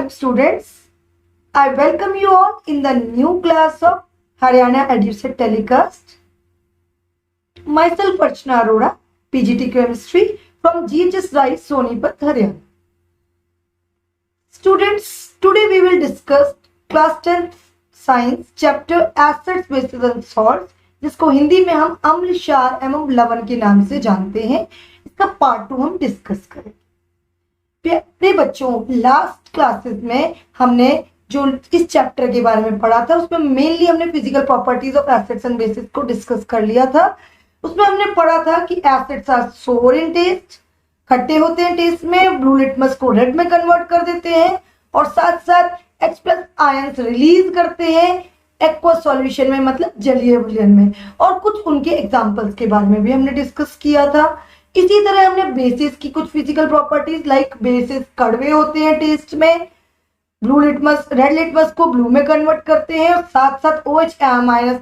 Hello students, I welcome you all in the new class of Haryana EduSet telecast. Myself Archana Arora, PGT Chemistry from GHS Rai, Sonipat, Haryana. Students, today we will discuss class 10th Science chapter Acids, Bases and Salts, जिसको हिंदी में हम अम्ल, क्षार एवं लवण के नाम से जानते हैं. इसका पार्ट 2 हम डिस्कस करेंगे. प्यारे बच्चों, लास्ट क्लासेस में हमने जो इस चैप्टर के बारे में पढ़ा था उसमें मेनली हमने physical properties of acids and bases को डिस्कस कर लिया था. उसमें हमने पढ़ा था कि एसिड्स आर सोर इन टेस्ट, खट्टे होते हैं टेस्ट में, ब्लू लिटमस को रेड में कन्वर्ट कर देते हैं और साथ साथ H+ आयंस रिलीज करते हैं एक्वस सॉल्यूशन में, मतलब जलीय विलयन में. और कुछ उनके एग्जांपल्स के बारे में भी हमने डिस्कस किया था. इसी तरह हमने बेसिस की कुछ फिजिकल प्रॉपर्टीज लाइक बेसिस कड़वे होते हैं टेस्ट में, ब्लू लिटमस रेड लिटमस को ब्लू में कन्वर्ट करते हैं और साथ साथ OH-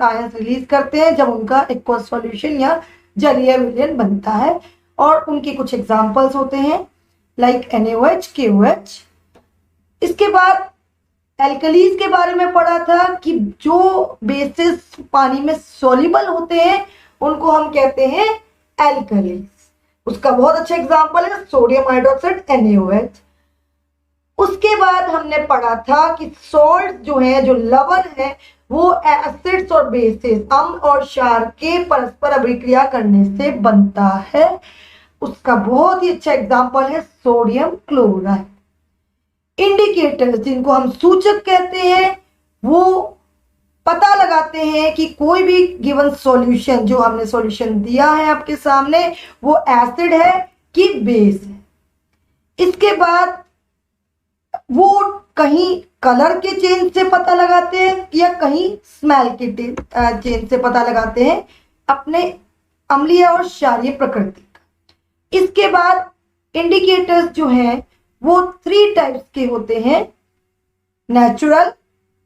आयंस रिलीज करते हैं जब उनका एक्वस सॉल्यूशन या जलीय विलयन बनता है. और उनके कुछ एग्जांपल्स होते हैं लाइक NaOH, KOH. इसके बाद एल्कलीज के बारे में पढ़ा था कि जो बेसिस पानी में सॉल्युबल होते हैं उनको हम कहते हैं एल्कलीज. उसका बहुत अच्छा एग्जांपल है सोडियम हाइड्रोक्साइड NaOH. उसके बाद हमने पढ़ा था कि सॉल्ट जो है, जो लवण है, वो एसिड्स और बेसिस अम्ल और क्षार के परस्पर अभिक्रिया करने से बनता है. उसका बहुत ही अच्छा एग्जांपल है सोडियम क्लोराइड. इंडिकेटर्स, जिनको हम सूचक कहते हैं, वो पता लगाते हैं कि कोई भी गिवन सॉल्यूशन, जो हमने सॉल्यूशन दिया है आपके सामने, वो एसिड है कि बेस है. इसके बाद वो कहीं कलर के चेंज से पता लगाते हैं या कहीं स्मेल के चेंज से पता लगाते हैं अपने अम्लीय और क्षारीय प्रकृति का. इसके बाद इंडिकेटर्स जो हैं वो 3 टाइप्स के होते हैं. नेचुरल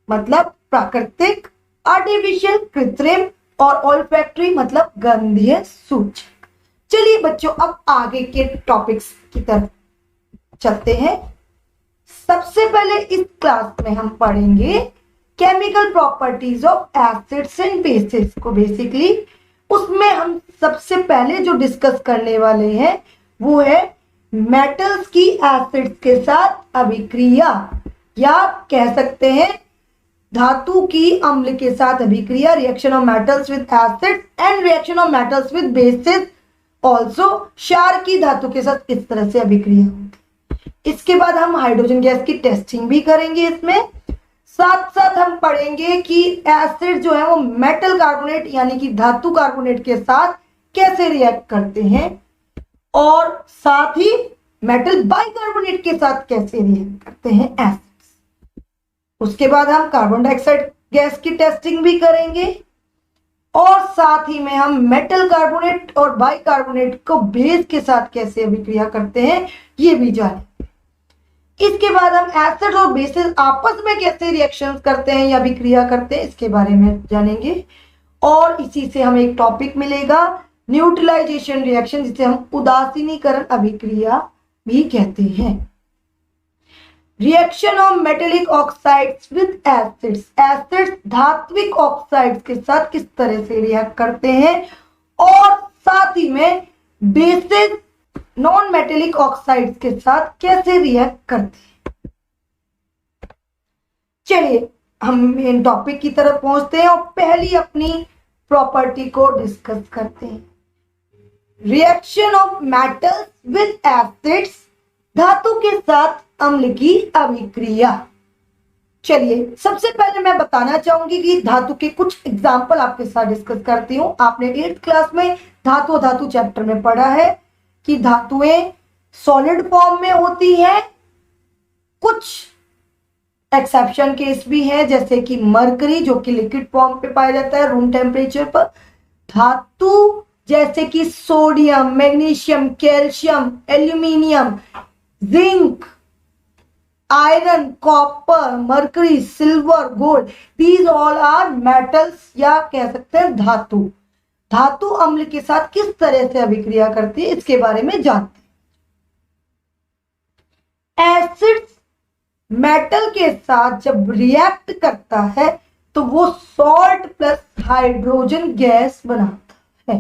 मतलब प्राकृतिक, आर्टिफिशियल कृत्रिम, और ऑल्फैक्टरी मतलब गंधीय सूचक. चलिए बच्चों, अब आगे के टॉपिक्स की तरफ चलते हैं. सबसे पहले इस क्लास में हम पढ़ेंगे chemical properties of acids and bases को. बेसिकली उसमें हम सबसे पहले जो डिस्कस करने वाले हैं वो है मेटल्स की एसिड्स के साथ अभिक्रिया, या कह सकते हैं धातु की अम्ल के साथ अभिक्रिया. Reaction of metals with acids and reaction of metals with basis also. क्षार की धातु के साथ इस तरह से अभिक्रिया होती है. इसके बाद हम हाइड्रोजन गैस की टेस्टिंग भी करेंगे. इसमें साथ साथ हम पढ़ेंगे कि एसिड जो है वो मेटल कार्बोनेट यानी कि धातु कार्बोनेट के साथ कैसे रिएक्ट करते हैं, और साथ ही मेटल बाइकार्बोनेट के साथ कैसे रिएक्ट करते हैं एसिड्स. उसके बाद हम कार्बन डाइऑक्साइड गैस की टेस्टिंग भी करेंगे और साथ ही में हम मेटल कार्बोनेट और बाइकार्बोनेट को बेस के साथ कैसे अभिक्रिया करते हैं ये भी जानेंगे. इसके बाद हम एसिड और बेसिस आपस में कैसे रिएक्शंस करते हैं या अभिक्रिया करते हैं इसके बारे में जानेंगे. और इसी से हमें एक टॉपिक मिलेगा न्यूट्रलाइजेशन रिएक्शन, जिसे हम उदासीनीकरण अभिक्रिया भी कहते हैं. Reaction of metallic oxides with acids. Acids धात्विक ऑक्साइड्स के साथ किस तरह से रिएक्ट करते हैं, और साथ ही में बेसिस नॉन मेटेलिक ऑक्साइड्स के साथ कैसे रिएक्ट करते हैं. चलिए हम मेन टॉपिक की तरफ पहुंचते हैं और पहली अपनी प्रॉपर्टी को डिस्कस करते हैं. Reaction of metals with acids, धातु के साथ अम्ल की अभिक्रिया. चलिए सबसे पहले मैं बताना चाहूंगी कि धातु के कुछ एग्जाम्पल आपके साथ डिस्कस करती हूं. आपने 8th क्लास में धातु चैप्टर में पढ़ा है कि धातुएं सॉलिड फॉर्म में होती हैं. कुछ एक्सेप्शन केस भी है, जैसे कि मरकरी जो कि लिक्विड फॉर्म पे पाया जाता है रूम टेम्परेचर पर. धातु जैसे कि sodium, magnesium, calcium, aluminium, zinc, iron, copper, mercury, silver, gold, these all are metals, या कह सकते हैं धातु. धातु अम्ल के साथ किस तरह से अभिक्रिया करती है इसके बारे में जानते हैं. एसिड्स मेटल के साथ जब रिएक्ट करता है तो वो सॉल्ट प्लस हाइड्रोजन गैस बनाता है।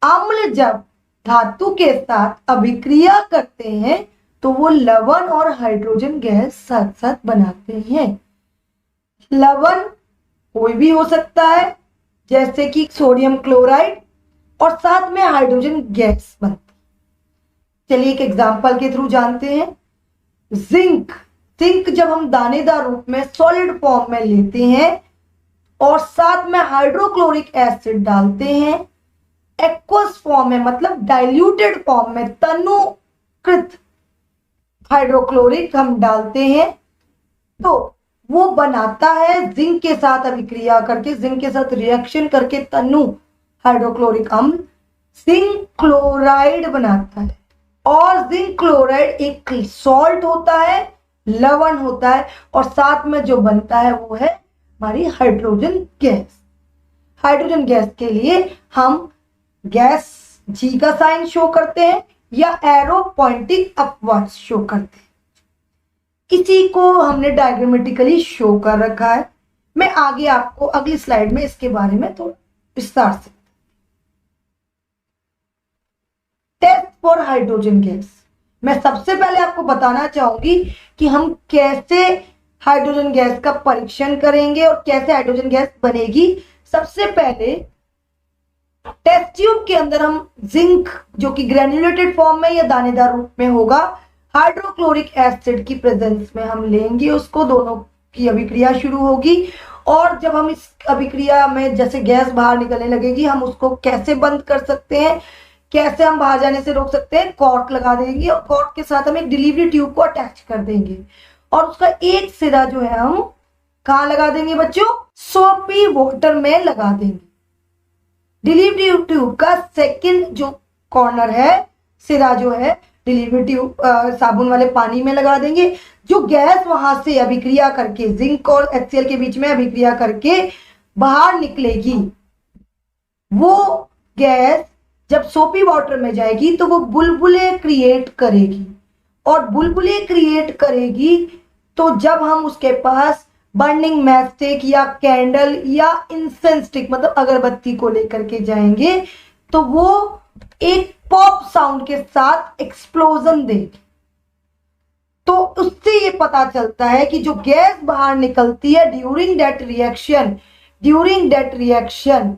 अम्ल जब धातु के साथ अभिक्रिया करते हैं तो वो लवण और हाइड्रोजन गैस साथ साथ बनाते हैं। लवण कोई भी हो सकता है, जैसे कि सोडियम क्लोराइड, और साथ में हाइड्रोजन गैस बनती। चलिए एक एग्जांपल के थ्रू जानते हैं। जिंक जब हम दानेदार रूप में सॉलिड फॉर्म में लेते हैं और साथ में हाइड्रोक्लोरिक एसिड डालते हैं, एक्वस फॉर्म में मतलब डाइल्यूटेड फॉर्म में तनुकृत हाइड्रोक्लोरिक हम डालते हैं, तो वो बनाता है जिंक के साथ अभिक्रिया करके, जिंक के साथ रिएक्शन करके तनु हाइड्रोक्लोरिक अम्ल जिंक क्लोराइड बनाता है। और जिंक क्लोराइड एक सॉल्ट होता है, लवण होता है, और साथ में जो बनता है वो है हमारी हाइड्रोजन गैस। हाइड्रोजन गैस के लिए हम गैस जी का साइन शो करते हैं या एरो पॉइंटिंग अपवर्ड्स शो करते हैं। इसी को हमने डायग्रामेटिकली शो कर रखा है। मैं आगे आपको अगली स्लाइड में इसके बारे में थोड़ा विस्तार से। Test for hydrogen gas. मैं सबसे पहले आपको बताना चाहूंगी कि हम कैसे हाइड्रोजन गैस का परीक्षण करेंगे और कैसे हाइड्रोजन गैस बनेगी। सबसे पहले टेस्ट ट्यूब के अंदर हम जिंक, जो कि ग्रेन्युलेटेड फॉर्म में या दानेदार रूप में होगा, हाइड्रोक्लोरिक एसिड की प्रेजेंस में हम लेंगे उसको, दोनों की अभिक्रिया शुरू होगी। और जब हम इस अभिक्रिया में जैसे गैस बाहर निकलने लगेगी, हम उसको कैसे बंद कर सकते हैं, कैसे हम बाहर जाने से रोक सकते हैं, कॉर्क लगा देंगे और कॉर्क के साथ हम एक डिलीवरी ट्यूब को अटैच कर देंगे और उसका एक सिरा जो है हम कहाँ लगा देंगे बच्चों, सोपी वाटर में लगा देंगे। डिलीवरी ट्यूब का सेकंड जो कॉर्नर है, सिरा जो है, डिलीवरी ट्यूब साबुन वाले पानी में लगा देंगे। जो गैस वहां से अभिक्रिया करके जिंक और HCl के बीच में अभिक्रिया करके बाहर निकलेगी, वो गैस जब सोपी वाटर में जाएगी तो वो बुलबुले क्रिएट करेगी, और बुलबुले क्रिएट करेगी तो जब हम उसके पास बर्निंग मैच स्टिक या कैंडल या इंसेंस स्टिक मतलब अगरबत्ती को लेकर के जाएंगे तो वो एक पॉप साउंड के साथ एक्सप्लोजन देगी। तो उससे ये पता चलता है कि जो गैस बाहर निकलती है ड्यूरिंग दैट रिएक्शन,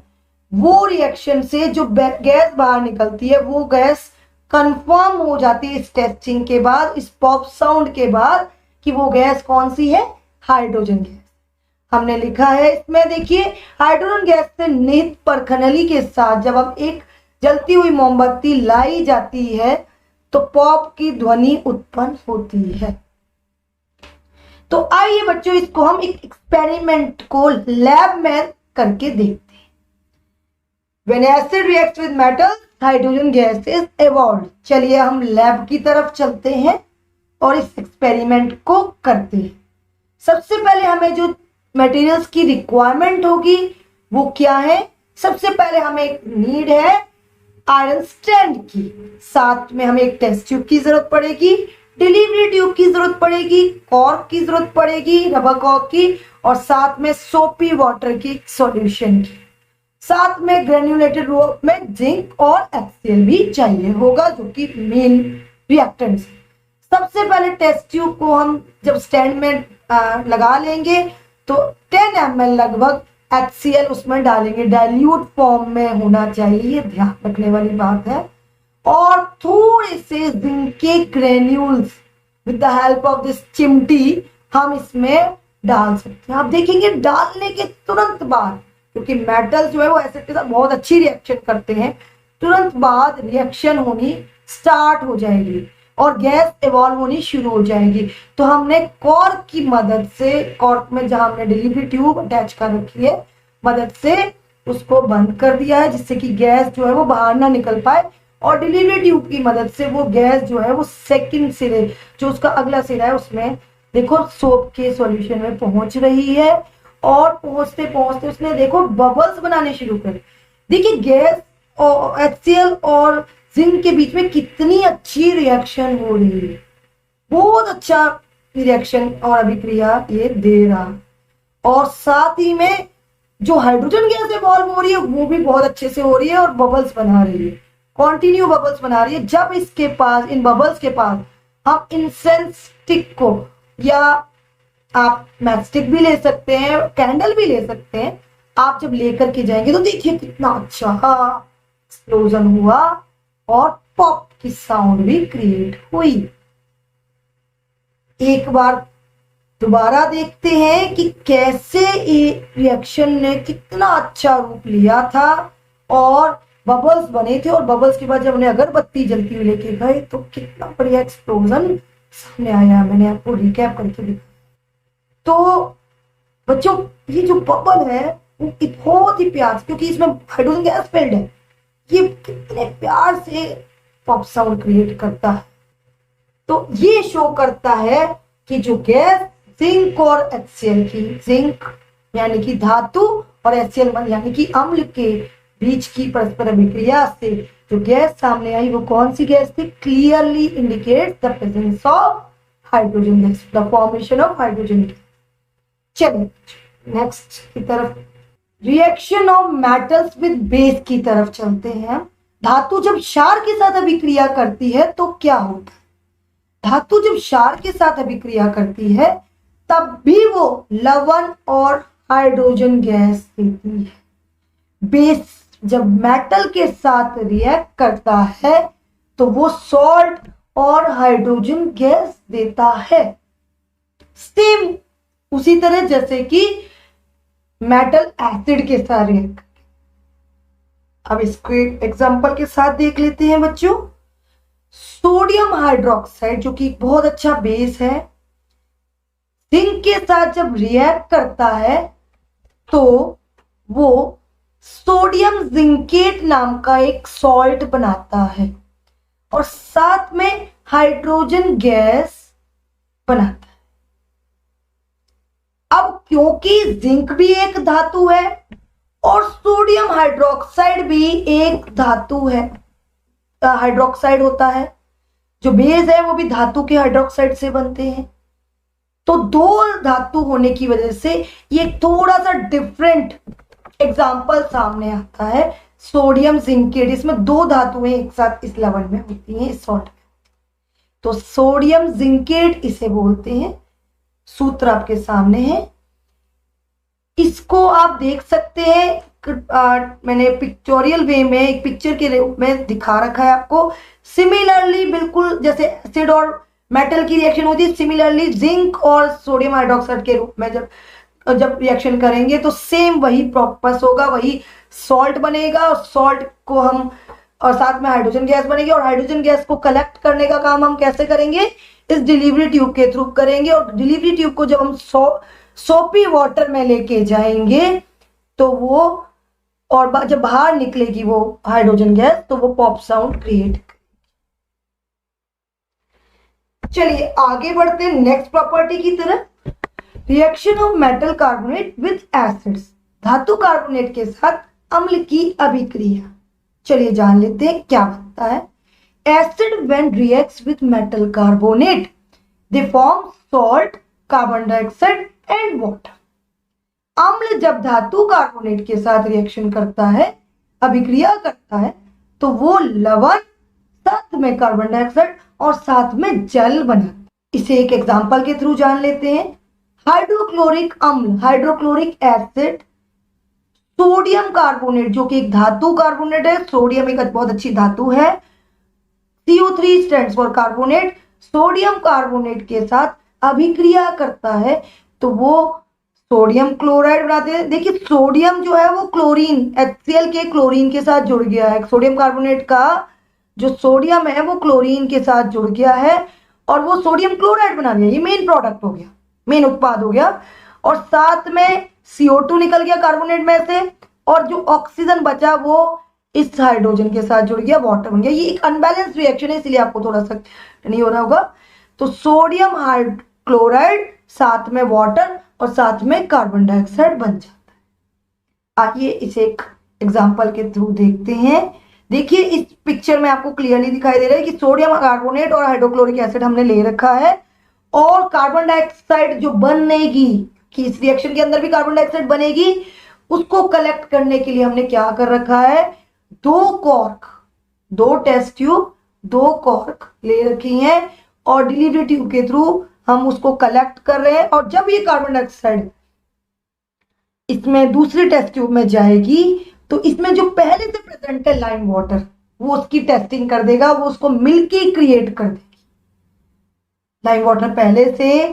वो रिएक्शन से जो गैस बाहर निकलती है वो गैस कंफर्म हो जाती है इस टेस्टिंग के बाद, इस पॉप साउंड के बाद, कि वो गैस कौन सी है, हाइड्रोजन गैस। हमने लिखा है इसमें, देखिए, हाइड्रोजन गैस से निहित परखनली के साथ जब हम एक जलती हुई मोमबत्ती लाई जाती है तो पॉप की ध्वनि उत्पन्न होती है। तो आइए बच्चों, इसको हम एक एक्सपेरिमेंट को लैब में करके देखते हैं। When acid reacts with metal, hydrogen gas is evolved। चलिए हम लैब की तरफ चलते हैं और इस एक्सपेरिमेंट को करते हैं। सबसे पहले हमें जो मटेरियल्स की रिक्वायरमेंट होगी वो क्या है, सबसे पहले हमें एक नीड है आयरन स्टैंड की, साथ में हमें एक टेस्ट ट्यूब की जरूरत पड़ेगी, डिलीवरी ट्यूब की जरूरत पड़ेगी, कॉर्क की जरूरत पड़ेगी, रबर कॉर्क की, और साथ में सोपी वाटर की सॉल्यूशन की, साथ में ग्रेन्युलेटेड रूप में जिंक और HCl भी चाहिए होगा जो कि मेन रिएक्टेंट है। सबसे पहले टेस्ट ट्यूब को हम जब स्टैंड में लगा लेंगे तो 10 ml लगभग HCl उसमें डालेंगे, डाइल्यूट फॉर्म में होना चाहिए, ये ध्यान रखने वाली बात है। और थोड़े से जिंक के granules with the help of this चिमटी हम इसमें डाल सकते हैं। आप देखेंगे डालने के तुरंत बाद, क्योंकि मेटल जो है वो एसिड के साथ बहुत अच्छी रिएक्शन करते हैं, तुरंत बाद रिएक्शन होनी स्टार्ट हो जाएगी और गैस इवॉल्व होनी शुरू हो जाएगी। तो हमने कॉर्क की मदद से, कॉर्क में जहां हमने डिलीवरी ट्यूब अटैच कर रखी है, मदद से उसको बंद कर दिया है जिससे कि गैस जो है वो बाहर ना निकल पाए, और डिलीवरी ट्यूब की मदद से वो गैस जो है वो सेकंड सिरे, जो उसका अगला सिरा है, उसमें देखो सोप के सॉल्यूशन में पहुंच रही है, और पहुंचते पहुंचते उसने देखो बबल्स बनाने शुरू करे। देखिए गैस और HCl और जिंक के बीच में कितनी अच्छी रिएक्शन हो रही है, बहुत अच्छा रिएक्शन और अभिक्रिया ये दे रहा, और साथ ही में जो हाइड्रोजन गैस इवॉल्व हो रही है वो भी बहुत अच्छे से हो रही है और बबल्स बना रही है, कॉन्टिन्यू बबल्स बना रही है। जब इसके पास, इन बबल्स के पास हम इंसेंस स्टिक को, या आप मैचस्टिक भी ले सकते हैं, कैंडल भी ले सकते हैं, आप जब लेकर के जाएंगे तो देखिए कितना अच्छा एक्सप्लोजन हुआ और पॉप की साउंड भी क्रिएट हुई। एक बार दोबारा देखते हैं कि कैसे ये रिएक्शन ने कितना अच्छा रूप लिया था और बबल्स बने थे, और बबल्स के बाद जब हमने अगरबत्ती जलती हुई लेके गए तो कितना बढ़िया एक्सप्लोजन सामने आया। मैंने आपको रिकैप करके दिखाया। तो बच्चों ये जो बबल है वो बहुत ही प्यार से, क्योंकि इसमें हाइड्रोजन गैस फिल्ड है, ये कितने प्यार से पॉप साउंड क्रिएट करता है। तो ये शो करता है कि जो गैस जिंक और HCl की, जिंक यानी कि धातु और HCl यानी कि अम्ल के बीच की परस्पर अभिक्रिया से जो गैस सामने आई वो कौन सी गैस थी? Clearly indicate the presence of hydrogen gas, the formation of hydrogen gas. चलिए नेक्स्ट की तरफ, reaction of metals with base की तरफ चलते हैं। धातु जब क्षार के साथ अभिक्रिया करती है तो क्या होता है? धातु जब क्षार के साथ अभिक्रिया करती है तब भी वो लवण और हाइड्रोजन गैस देती है। बेस जब मेटल के साथ रिएक्ट करता है तो वो सॉल्ट और हाइड्रोजन गैस देता है। सेम उसी तरह जैसे कि मेटल एसिड के साथ रिएक्ट। अब इसको एक एग्जांपल के साथ देख लेते हैं बच्चों। सोडियम हाइड्रोक्साइड जो कि बहुत अच्छा बेस है, जिंक के साथ जब रिएक्ट करता है तो वो सोडियम जिंकेट नाम का एक सॉल्ट बनाता है और साथ में हाइड्रोजन गैस बनाता है। अब क्योंकि जिंक भी एक धातु है और सोडियम हाइड्रोक्साइड भी एक धातु है, हाइड्रोक्साइड होता है, जो बेस है वो भी धातु के हाइड्रोक्साइड से बनते हैं, तो दो धातु होने की वजह से ये थोड़ा सा डिफरेंट एग्जाम्पल सामने आता है। सोडियम जिंकेट, इसमें दो धातुएं एक साथ इस लवण में होती हैं, इस सॉल्ट में, तो सोडियम जिंकेट इसे बोलते हैं। सूत्र आपके सामने है, इसको आप देख सकते हैं। मैंने पिक्चोरियल वे में एक पिक्चर के रूप में दिखा रखा है आपको। सिमिलरली बिल्कुल जैसे एसिड और मेटल की रिएक्शन होती है, सिमिलरली जिंक और सोडियम हाइड्रोक्साइड के रूप में जब रिएक्शन करेंगे तो सेम वही प्रोसेस होगा, वही सॉल्ट बनेगा और सॉल्ट को हम, और साथ में हाइड्रोजन गैस बनेगी, और हाइड्रोजन गैस को कलेक्ट करने का काम हम कैसे करेंगे? इस डिलीवरी ट्यूब के थ्रू करेंगे, और डिलीवरी ट्यूब को जब हम सोपी वाटर में लेके जाएंगे तो वो, और जब बाहर निकलेगी वो हाइड्रोजन गैस तो वो पॉप साउंड क्रिएट। चलिए आगे बढ़ते हैं नेक्स्ट प्रॉपर्टी की तरफ। Reaction of metal carbonate with acids, धातु कार्बोनेट के साथ अम्ल की अभिक्रिया। चलिए जान लेते हैं क्या बनता है। Acid when reacts with metal carbonate they form salt, carbon dioxide and water. अम्ल जब धातु कार्बोनेट के साथ रिएक्शन करता है, अभिक्रिया करता है, तो वो लवण, साथ में कार्बन डाइऑक्साइड और साथ में जल बनाता। इसे एक एग्जांपल के थ्रू जान लेते हैं। हाइड्रोक्लोरिक अम्ल, हाइड्रोक्लोरिक एसिड, सोडियम कार्बोनेट जो कि एक धातु कार्बोनेट है, सोडियम एक बहुत अच्छी धातु है, CO3 stands for carbonate, sodium carbonate के साथ अभिक्रिया करता है तो वो सोडियम क्लोराइड बनाते हैं। देखिए सोडियम जो है वो क्लोरीन, HCl के क्लोरीन के साथ जुड़ गया है। सोडियम कार्बोनेट का जो सोडियम है वो क्लोरीन के साथ जुड़ गया है और वो सोडियम क्लोराइड बना लिया। ये मेन प्रोडक्ट हो गया, मेन उत्पाद हो गया, और साथ में CO2 निकल गया कार्बोनेट में से, और जो ऑक्सीजन बचा वो इस हाइड्रोजन के साथ जुड़ गया, वाटर बन गया। ये एक अनबैलेंस रिएक्शन है, इसलिए आपको थोड़ा सा नहीं हो रहा होगा। तो सोडियम हाइड्रोक्लोराइड साथ में वाटर और साथ में कार्बन डाइऑक्साइड बन जाता है। आइए इसे एक एग्जांपल के थ्रू देखते हैं। देखिए इस पिक्चर में आपको क्लियरली दिखाई दे रहा है कि सोडियम कार्बोनेट और हाइड्रोक्लोरिक एसिड हमने ले रखा है और कार्बन डाइऑक्साइड जो बनेगी, कि इस रिएक्शन के अंदर भी कार्बन डाइऑक्साइड बनेगी, उसको कलेक्ट करने के लिए हमने क्या कर रखा है, दो कॉर्क, दो टेस्ट ट्यूब, दो कॉर्क ले रखी हैं और डिलीवरी ट्यूब के थ्रू हम उसको कलेक्ट कर रहे हैं। और जब ये कार्बन डाइऑक्साइड इसमें दूसरी टेस्ट ट्यूब में जाएगी तो इसमें जो पहले से प्रेजेंट है लाइम वाटर, वो उसकी टेस्टिंग कर देगा, वो उसको मिल्की क्रिएट कर देगी। लाइम वाटर पहले से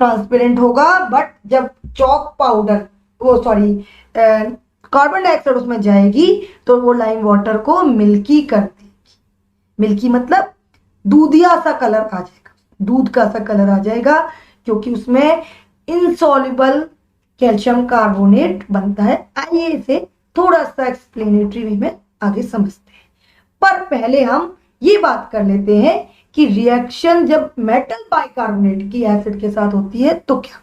ट्रांसपेरेंट होगा, बट जब चॉक पाउडर, वो सॉरी कार्बन डाइऑक्साइड उसमें जाएगी तो वो लाइम वाटर को मिल्की कर देगी। मिल्की मतलब दूधिया सा कलर आ जाएगा, दूध का सा कलर आ जाएगा, क्योंकि उसमें इनसॉल्युबल कैल्शियम कार्बोनेट बनता है। आइए इसे थोड़ा सा एक्सप्लेनेटरी वे में आगे समझते हैं, पर पहले हम ये बात कर लेते हैं कि रिएक्शन जब मेटल बाइकार्बोनेट की एसिड के साथ होती है तो क्या,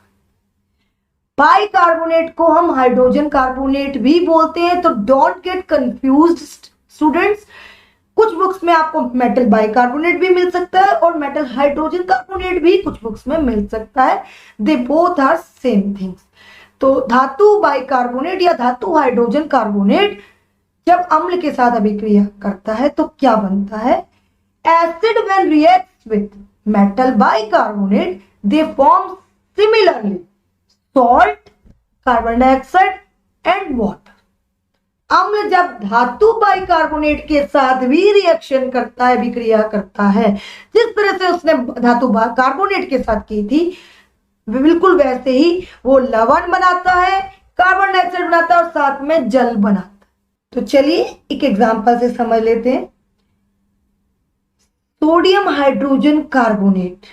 बाइकार्बोनेट को हम हाइड्रोजन कार्बोनेट भी बोलते हैं, तो डोंट गेट कंफ्यूज्ड स्टूडेंट्स। कुछ बुक्स में आपको मेटल बाइकार्बोनेट भी मिल सकता है और मेटल हाइड्रोजन कार्बोनेट भी कुछ बुक्स में मिल सकता है, they both are same things. तो धातु बाइकार्बोनेट या धातु हाइड्रोजन कार्बोनेट जब अम्ल के साथ अभिक्रिया करता है तो क्या बनता है, acid when reacts with metal bicarbonate they form similarly salt, carbon dioxide and water. अम्ल जब धातु बाइकार्बोनेट के साथ भी रिएक्शन करता है, अभिक्रिया करता है, जिस तरह से उसने धातु कार्बोनेट के साथ की थी, बिल्कुल वैसे ही वो लवण बनाता है, कार्बन डाइऑक्साइड बनाता है और साथ में जल बनाता है। तो चलिए एक एग्जांपल से समझ लेते हैं। Sodium hydrogen carbonate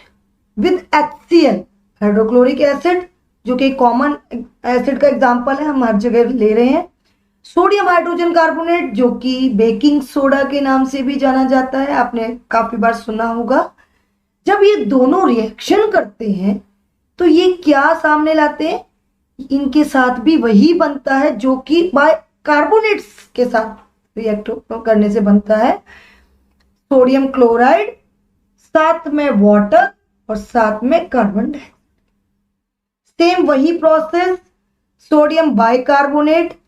with HCl, hydrochloric acid, जो कि कॉमन एसिड का एग्जांपल है, हम हर जगह ले रहे हैं। सोडियम हाइड्रोजन कार्बोनेट जो कि बेकिंग सोडा के नाम से भी जाना जाता है, आपने काफी बार सुना होगा। जब ये दोनों रिएक्शन करते हैं तो ये क्या सामने लाते हैं, इनके साथ भी वही बनता है जो कि बाइकार्बोनेट्स के साथ रिएक्ट करने से बनता है, सोडियम क्लोराइड, साथ में वाटर और साथ में कार्बन डाइऑक्साइड। सेम वही प्रोसेस, सोडियम बाइकार्बोनेट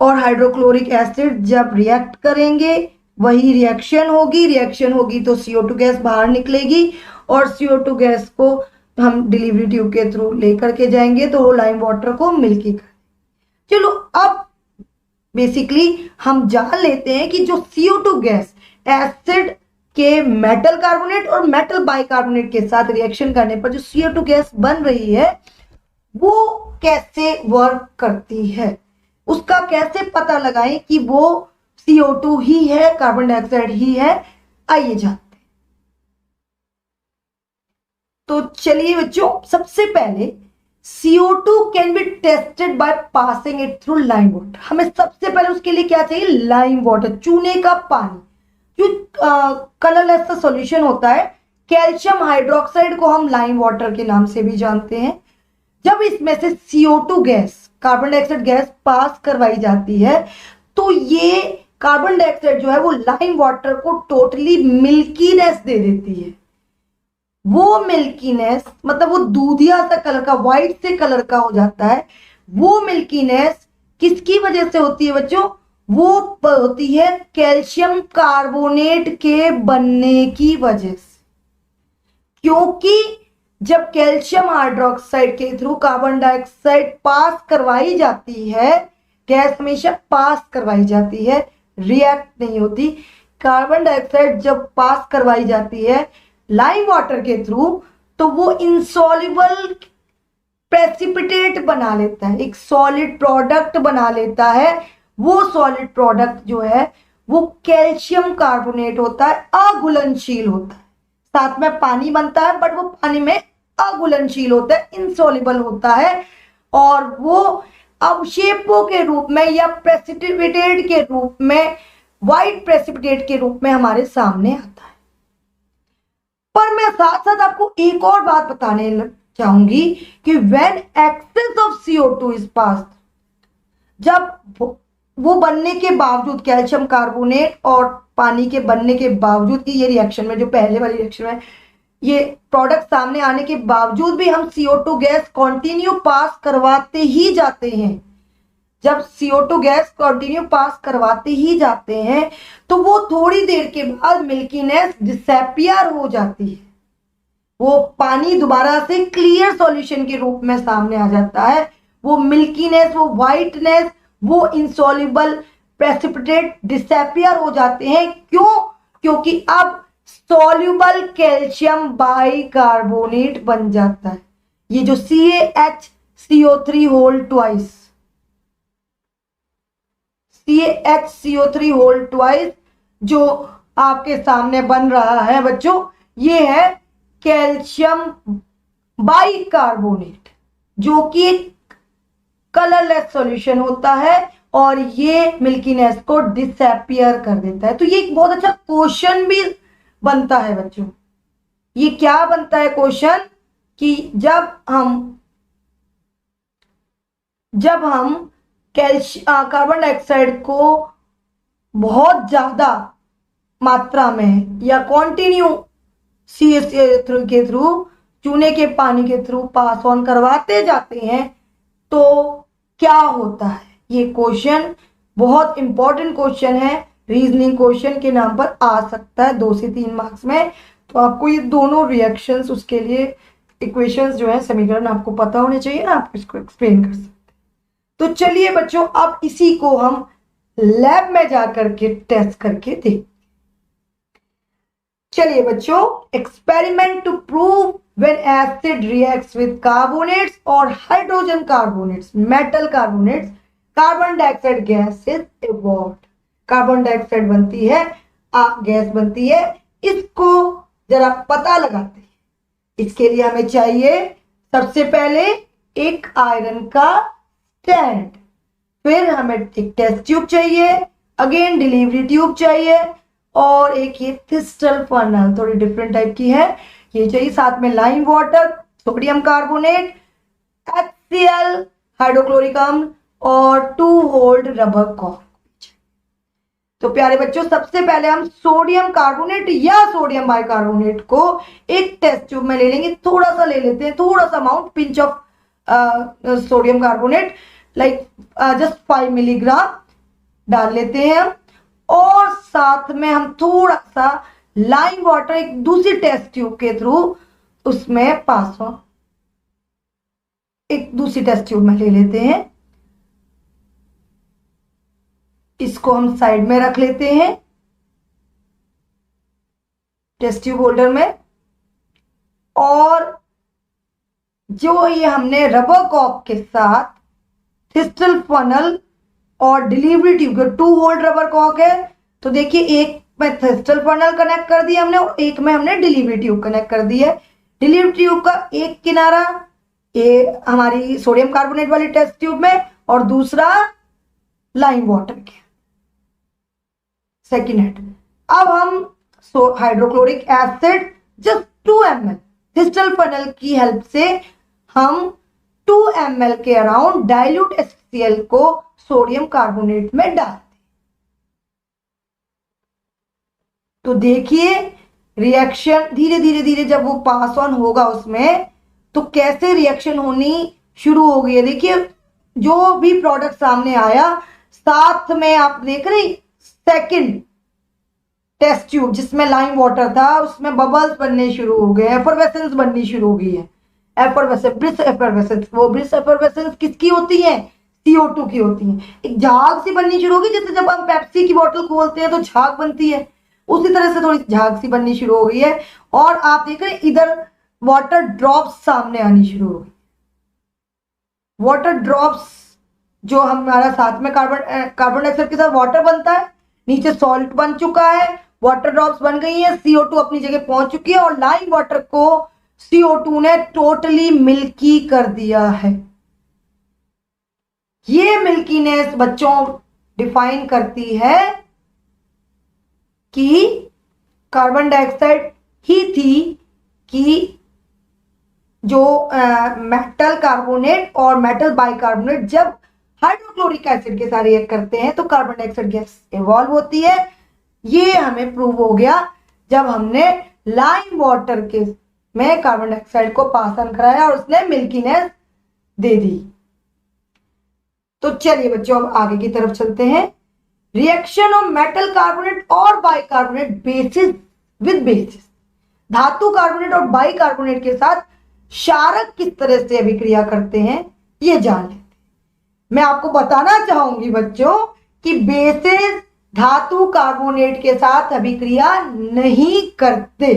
और हाइड्रोक्लोरिक एसिड जब रिएक्ट करेंगे वही रिएक्शन होगी। रिएक्शन होगी तो CO2 गैस बाहर निकलेगी और CO2 गैस को हम डिलीवरी ट्यूब के थ्रू लेकर के जाएंगे तो वो लाइम वाटर को मिल्की कर। चलो अब बेसिकली हम जान लेते हैं कि जो CO2 गैस एसिड के मेटल कार्बोनेट और मेटल बाइकार्बोनेट के साथ रिएक्शन करने पर जो CO2 गैस बन रही है वो कैसे वर्क करती है, उसका कैसे पता लगाएं कि वो CO2 ही है, कार्बन डाइऑक्साइड ही है। आइए जानते हैं। तो चलिए बच्चों, सबसे पहले CO2 can be tested by passing it through lime water. हमें सबसे पहले उसके लिए क्या चाहिए, लाइम वाटर, चूने का पानी, जो कलरलेस सा सॉल्यूशन होता है। कैल्शियम हाइड्रोक्साइड को हम लाइम वाटर के नाम से भी जानते हैं। जब इसमें से CO2 gas, carbon dioxide gas pass करवाई जाती है तो ये कार्बन डाइऑक्साइड जो है वो लाइम वाटर को टोटली मिल्कीनेस दे देती है। वो मिल्कीनेस मतलब वो दूधिया सा कलर का, व्हाइट से कलर का हो जाता है। वो मिल्कीनेस किसकी वजह से होती है बच्चों, वो होती है कैल्शियम कार्बोनेट के बनने की वजह से। क्योंकि जब कैल्शियम हाइड्रोक्साइड के थ्रू कार्बन डाइऑक्साइड पास करवाई जाती है, गैस हमेशा पास करवाई जाती है, रिएक्ट नहीं होती। कार्बन डाइऑक्साइड जब पास करवाई जाती है लाइम वाटर के थ्रू तो वो इंसॉल्युबल प्रेसिपिटेट बना लेता है, एक सॉलिड प्रोडक्ट बना लेता है। वो सॉलिड प्रोडक्ट जो है वो कैल्शियम कार्बोनेट होता है, अघुलनशील होता है। साथ में पानी बनता है बट वो पानी में अघुलनशील होता है, इनसॉल्युबल होता है, और वो अवशेपों के रूप में या प्रेसिपिटेट के रूप में, व्हाइट प्रेसिपिटेट के रूप में हमारे सामने आता है। पर मैं साथ साथ आपको एक और बात बताने चाहूंगी कि when excess of CO2 is passed, जब वो बनने के बावजूद, कैल्शियम कार्बोनेट और पानी के बनने के बावजूद कि ये रिएक्शन में, जो पहले वाली रिएक्शन में ये प्रोडक्ट सामने आने के बावजूद भी हम CO2 गैस कंटिन्यू पास करवाते ही जाते हैं। जब CO2 गैस कंटिन्यू पास करवाते ही जाते हैं तो वो थोड़ी देर के बाद मिल्कीनेस डिसअपियर हो जाती है, वो पानी दोबारा से क्लियर सॉल्यूशन के रूप में सामने आ जाता है। वो मिल्कीनेस, वो व्हाइटनेस, वो इंसॉल्युबल प्रेसिपिटेट डिसअपियर हो जाते हैं। क्यों? क्योंकि अब सॉल्युबल कैल्शियम बाइकार्बोनेट बन जाता है। ये जो CaHCO3 whole twice, CaHCO3 whole twice जो आपके सामने बन रहा है बच्चों, ये है कैल्शियम बाइकार्बोनेट, जो कि एक कलरलेस सॉल्यूशन होता है और ये मिल्कीनेस को डिसअपियर कर देता है। तो ये एक बहुत अच्छा क्वेश्चन भी बनता है बच्चों। ये क्या बनता है क्वेश्चन कि जब हम कार्बन डाइऑक्साइड को बहुत ज्यादा मात्रा में या कॉन्टिन्यू CaCO3 के थ्रू, चूने के पानी के थ्रू पास ऑन करवाते जाते हैं तो क्या होता है। ये क्वेश्चन बहुत इंपॉर्टेंट क्वेश्चन है, रीजनिंग क्वेश्चन के नाम पर आ सकता है 2 से 3 मार्क्स में। तो आपको ये दोनों रिएक्शंस, उसके लिए इक्वेशंस जो है, समीकरण आपको पता होने चाहिए ना, आप इसको एक्सप्लेन कर सकते हैं। तो चलिए बच्चों, अब इसी को हम लैब में जाकर के टेस्ट करके देखते। चलिए बच्चों, experiment to prove when acid reacts with carbonates और hydrogen carbonates, metal carbonates, carbon dioxide gas is evolved. Carbon dioxide बनती है, गैस बनती है। इसको जरा पता लगाते हैं। इसके लिए हमें चाहिए सबसे पहले एक आयरन का स्टैंड, फिर हमें एक टेस्ट ट्यूब चाहिए, अगेन डिलीवरी ट्यूब चाहिए, और एक ये थिस्टल फनल, थोड़ी डिफरेंट टाइप की है, ये चाहिए। साथ में lime water, sodium carbonate, HCl hydrochloric अम्ल और 2 होल्ड रबर कॉर्क। तो प्यारे बच्चों, सबसे पहले हम सोडियम कार्बोनेट या सोडियम बाइकार्बोनेट को एक टेस्ट ट्यूब में ले लेंगे। थोड़ा सा ले लेते हैं, थोड़ा सा amount, pinch of sodium carbonate, like just 5 milligram डाल लेते हैं हम, और साथ में हम थोड़ा सा लाइम वाटर एक दूसरी टेस्ट ट्यूब के थ्रू उसमें पास हो, एक दूसरी टेस्ट ट्यूब में ले लेते हैं। इसको हम साइड में रख लेते हैं टेस्ट ट्यूब होल्डर में, और जो ये हमने रबर कॉर्क के साथ थिस्टल फनल और delivery tube, 2 hold rubber cork है, तो देखिए एक में थिस्टल फनल कनेक्ट कर दिया हमने और एक में हमने डिलीवरी ट्यूब कनेक्ट कर दी है। डिलीवरी ट्यूब का एक किनारा ये हमारी सोडियम कार्बोनेट वाली टेस्ट ट्यूब में और दूसरा लाइम वाटर के सेकेंड हेड। अब हम hydrochloric acid just 2 ml thistle funnel की हेल्प से हम 2 ml के अराउंड डाइल्यूट HCl को सोडियम कार्बोनेट में डाल दें। तो देखिए रिएक्शन धीरे धीरे धीरे जब वो पास ऑन होगा उसमें, तो कैसे रिएक्शन होनी शुरू हो गई है। देखिए जो भी प्रोडक्ट सामने आया, साथ में आप देख रहे सेकंड टेस्ट ट्यूब जिसमें लाइम वाटर था, उसमें बबल्स बनने शुरू हो गए, एफरवेसेंस बननी शुरू हो गई है। एफरवेसेंस, ब्रिस एफरवेसेंस, वो ब्रिस एफरवेसेंस किसकी होती है? CO2 की होती है। एक झाग सी बननी शुरू होगी, जैसे जब हम पेप्सी की बोतल खोलते हैं तो झाग बनती है, उसी तरह से थोड़ी झाग सी बननी शुरू हो गई है। और आप देख रहे हैं इधर वाटर ड्रॉप्स सामने आनी शुरू हो गई। वाटर ड्रॉप्स जो हमारा साथ में कार्बन डाइऑक्साइड के साथ वाटर बनता है, नीचे सॉल्ट बन चुका है, वाटर ड्रॉप्स बन गई है, CO2 अपनी जगह पहुंच चुकी है और लाइम वाटर को CO2 ने टोटली मिल्की कर दिया है। ये मिल्कीनेस बच्चों डिफाइन करती है कि कार्बन डाइऑक्साइड ही थी कि जो मेटल कार्बोनेट और मेटल बाइकार्बोनेट जब हाइड्रोक्लोरिक एसिड के साथ रिएक्ट करते हैं तो कार्बन डाइऑक्साइड गैस इवॉल्व होती है। ये हमें प्रूव हो गया जब हमने लाइम वाटर के में कार्बन डाइऑक्साइड को पास ऑन कराया और उसने मिल्कीनेस दे दी। तो चलिए बच्चों अब आगे की तरफ चलते हैं। रिएक्शन ऑफ मेटल कार्बोनेट और बाइकार्बोनेट बेसिस विद बेसिस, धातु कार्बोनेट और बाइकार्बोनेट के साथ क्षारक किस तरह से अभिक्रिया करते हैं ये जान लेते हैं। मैं आपको बताना चाहूंगी बच्चों कि बेसिस धातु कार्बोनेट के साथ अभिक्रिया नहीं करते,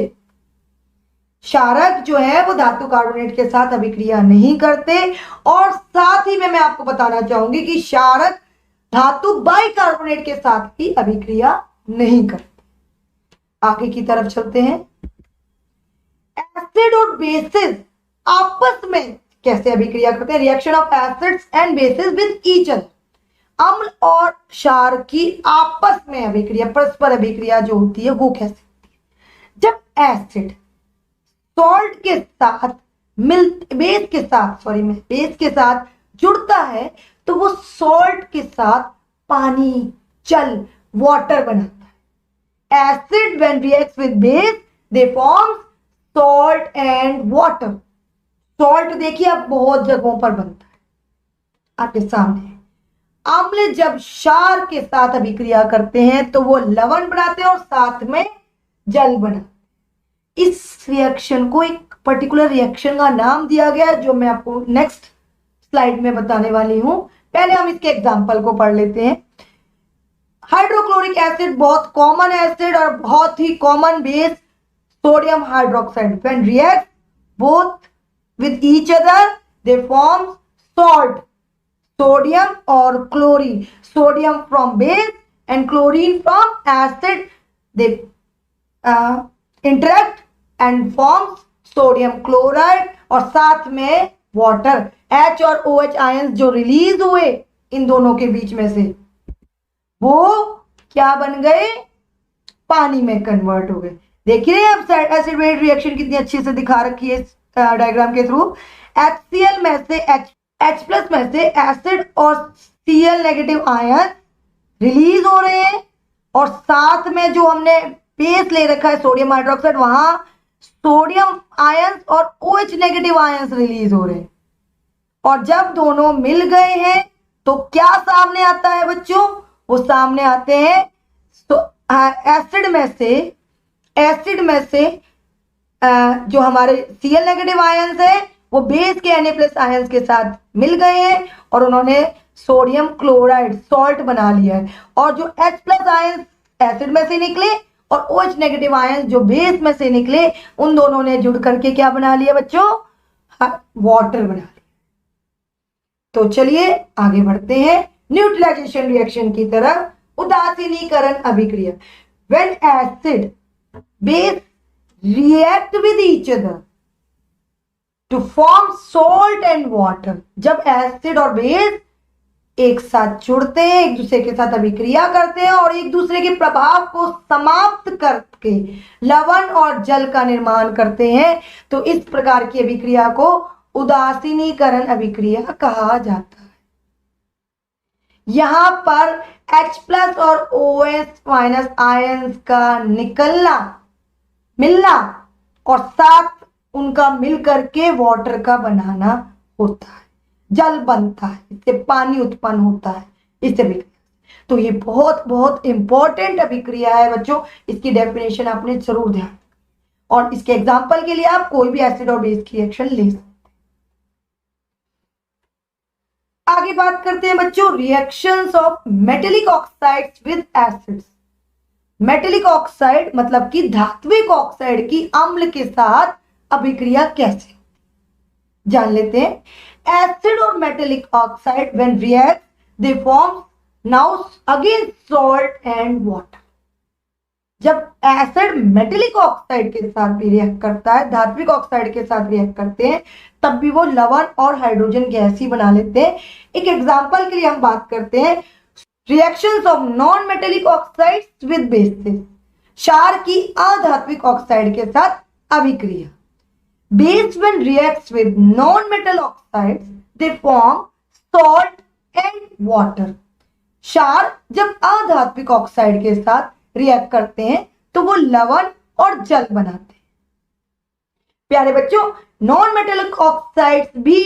क्षारक जो है वो धातु कार्बोनेट के साथ अभिक्रिया नहीं करते। और साथ ही में मैं आपको बताना चाहूंगी कि क्षारक धातु बाइकार्बोनेट के साथ भी अभिक्रिया नहीं करते। आगे की तरफ चलते हैं। एसिड और बेसिस आपस में कैसे अभिक्रिया करते हैं? Reaction of acids and bases with each other, अम्ल और क्षार की आपस में अभिक्रिया, परस्पर अभिक्रिया जो होती है वो कैसे होती है? जब एसिड सॉल्ट के साथ बेस के साथ जुड़ता है तो वो सॉल्ट के साथ पानी, जल, वाटर बनाता है। Acid when reacts with base they form salt and water. Salt देखिए अब बहुत जगहों पर बनता है आपके सामने। अम्ल जब क्षार के साथ अभिक्रिया करते हैं तो वो लवण बनाते हैं और साथ में जल बनाते हैं। इस रिएक्शन को एक पर्टिकुलर रिएक्शन का नाम दिया गया है जो मैं आपको नेक्स्ट स्लाइड में बताने वाली हूं। पहले हम इसके एग्जांपल को पढ़ लेते हैं। हाइड्रोक्लोरिक एसिड बहुत कॉमन एसिड और बहुत ही common base sodium hydroxide, when react both with each other they form salt, sodium or chlorine, sodium from base and chlorine from acid, they interact and forms sodium chloride और साथ में water, H और OH ions जो release हुए इन दोनों के बीच में से वो क्या बन गए? पानी में कन्वर्ट हो गए। देखिए अब एसिड बेस रिएक्शन कितनी अच्छी से दिखा रखी है डायग्राम के थ्रू। HCl में से H प्लस में से एसिड और Cl नेगेटिव आयन रिलीज हो रहे हैं और साथ में जो हमने बेस ले रखा है सोडियम हाइड्रोक्साइड वहां सोडियम आयंस और OH नेगेटिव आयंस रिलीज हो रहे हैं। और जब दोनों मिल गए हैं तो क्या सामने आता है बच्चों? वो सामने आते हैं तो एसिड में से जो हमारे Cl नेगेटिव आयंस है वो बेस के Na प्लस आयंस के साथ मिल गए हैं और उन्होंने सोडियम क्लोराइड सॉल्ट बना लिया है। और जो H प्लस आयंस एसिड में से निकले और OH नेगेटिव आयंस जो बेस में से निकले उन दोनों ने जुड़ करके क्या बना लिया बच्चों? वाटर बना लिया। तो चलिए आगे बढ़ते हैं न्यूट्रलाइजेशन रिएक्शन की तरफ। उदासीनीकरण अभिक्रिया, when acid base react with each other to form salt and water, जब एसिड और बेस एक साथ जुड़ते हैं, एक दूसरे के साथ अभिक्रिया करते हैं और एक दूसरे के प्रभाव को समाप्त करके लवण और जल का निर्माण करते हैं, तो इस प्रकार की अभिक्रिया को उदासीनीकरण अभिक्रिया कहा जाता है। यहां पर H प्लस और OH माइनस आयंस का मिलना और साथ उनका मिल करके वाटर का बनाना होता है, जल बनता है, इससे पानी उत्पन्न होता है इस अभिक्रिया। तो ये बहुत बहुत इंपॉर्टेंट अभिक्रिया है बच्चों, इसकी डेफिनेशन आपने जरूर ध्यान। और इसके एग्जांपल के लिए आप कोई भी एसिड और बेस की रिएक्शन ले सकते हैं। आगे बात करते हैं बच्चों reactions of metallic oxides with acids. Metallic oxide मतलब कि धात्विक ऑक्साइड की अम्ल के साथ अभिक्रिया कैसे जान लेते हैं। एसिड और metallic oxide when react they form now again salt and water. जब एसिड मेटेलिक ऑक्साइड के साथ भी रिएक्ट करता है, धात्विक ऑक्साइड के साथ रिएक्ट करते हैं, तब भी वो लवण और हाइड्रोजन गैस ही बना लेते हैं। एक एग्जांपल के लिए हम बात करते हैं reactions of non metallic oxides with basis, क्षार की अधात्विक ऑक्साइड के साथ अभिक्रिया। Base when reacts with non metal oxides they form salt and water. क्षार जब अधात्विक ऑक्साइड के साथ रिएक्ट करते हैं तो वो लवण और जल बनाते हैं। प्यारे बच्चों, नॉन मेटेलिक ऑक्साइड्स भी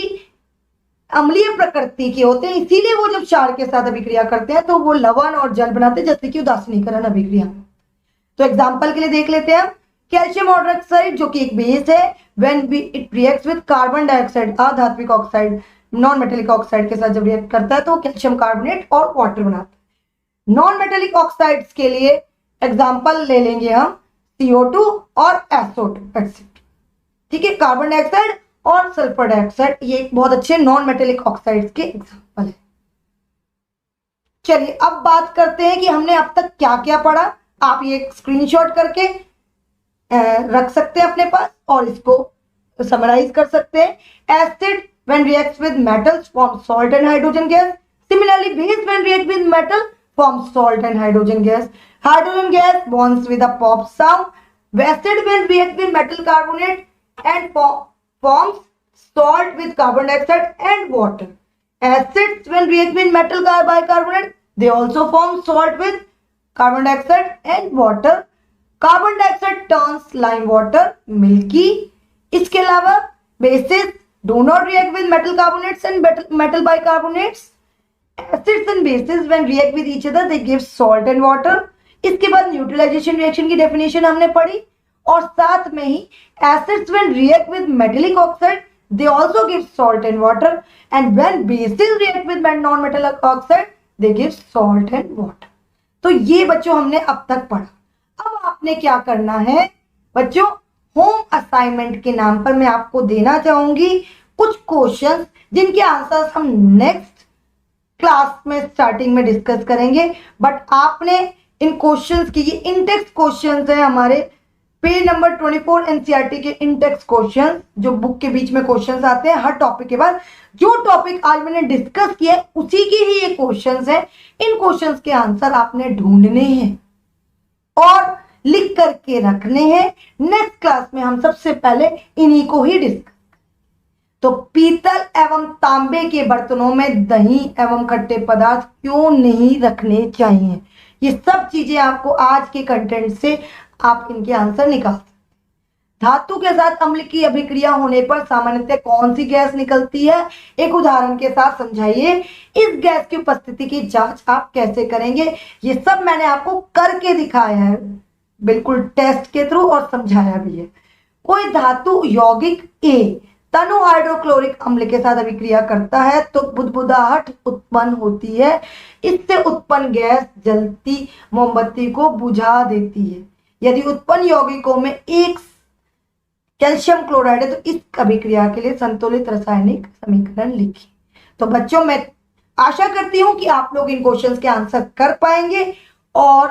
अम्लीय प्रकृति के होते हैं, इसीलिए वो जब क्षार के साथ अभिक्रिया करते हैं तो वो लवण और जल बनाते हैं, जैसे कि उदासीनीकरण अभिक्रिया। तो एग्जाम्पल के लिए देख लेते हैं हम कैल्शियम हाइड्रोक्साइड जो कि एक बेस है, when it reacts with carbon dioxide, अधात्विक ऑक्साइड नॉन मेटेलिक ऑक्साइड के साथ जब रिएक्ट करता है तो कैल्शियम कार्बोनेट और वाटर बनाता है। नॉन मेटेलिक ऑक्साइड्स के लिए एग्जाम्पल ले लेंगे हम CO2 और SO2 एक्सेट्रा। ठीक है, कार्बन डाइऑक्साइड और सल्फर डाइऑक्साइड ये एक बहुत अच्छे नॉन मेटेलिक ऑक्साइड्स के एग्जाम्पल है। चलिए अब बात करते हैं कि हमने अब तक क्या क्या पढ़ा। आप ये स्क्रीनशॉट करके रख सकते हैं अपने पास और इसको समराइज कर सकते हैं। Acid when reacts with metals form salt and hydrogen gas. Similarly base when react with metal form salt and hydrogen gas. Hydrogen gas bonds with a pop sound. Acid will react with metal carbonate and forms salt with carbon dioxide and water. Acids when react with metal bicarbonate, they also form salt with carbon dioxide and water. Carbon dioxide turns lime water milky. इसके अलावा bases do not react with metal carbonates and metal bicarbonates. Acids and bases when react with each other they give salt and water. इसके बाद neutralisation reaction की definition हमने पढ़ी और साथ में ही acids when react with metallic oxide they also give salt and water and when bases react with non metallic oxide they give salt and water. तो ये बच्चों हमने अब तक पढ़ा। अब आपने क्या करना है बच्चों, होम असाइनमेंट के नाम पर मैं आपको देना चाहूंगी कुछ क्वेश्चंस जिनके आंसर्स हम नेक्स्ट क्लास में स्टार्टिंग में डिस्कस करेंगे। बट आपने इन क्वेश्चंस की, ये इंटेक्स क्वेश्चंस है हमारे पेज नंबर 24 एनसीईआरटी के इंटेक्स क्वेश्चंस, जो बुक के बीच में क्वेश्चंस आते हैं हर टॉपिक के बाद। जो टॉपिक आज मैंने डिस्कस किया है उसी के ही ये क्वेश्चंस हैं। इन क्वेश्चंस के आंसर आपने ढूंढने हैं और लिख करके रखने हैं। नेक्स्ट क्लास में हम सबसे पहले इन्हीं को ही डिस्कस। तो पीतल एवं तांबे के बर्तनों में दही एवं खट्टे पदार्थ क्यों नहीं रखने चाहिए, ये सब चीजें आपको आज के कंटेंट से आप इनके आंसर निकाल सकते हैं। धातु के साथ अम्ल की अभिक्रिया होने पर सामान्यतः कौन सी गैस निकलती है, एक उदाहरण के साथ समझाइए। इस गैस की उपस्थिति की जांच आप कैसे करेंगे, ये सब मैंने आपको करके दिखाया है, बिल्कुल टेस्ट के थ्रू, और समझाया भी है। कोई धातु यौगिक A तनु हाइड्रोक्लोरिक अम्ल के साथ अभिक्रिया करता है तो बुदबुदाहट उत्पन्न होती है। इससे उत्पन्न गैस जलती मोमबत्ती को बुझा देती है। यदि उत्पन्न यौगिकों में एक कैल्शियम क्लोराइड है तो इस अभिक्रिया के लिए संतुलित रासायनिक समीकरण लिखिए। तो बच्चों मैं आशा करती हूं कि आप लोग इन क्वेश्चंस के आंसर कर पाएंगे और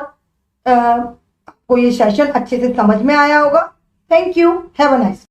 आपको ये सेशन अच्छे से समझ में आया होगा। Thank you, have a nice.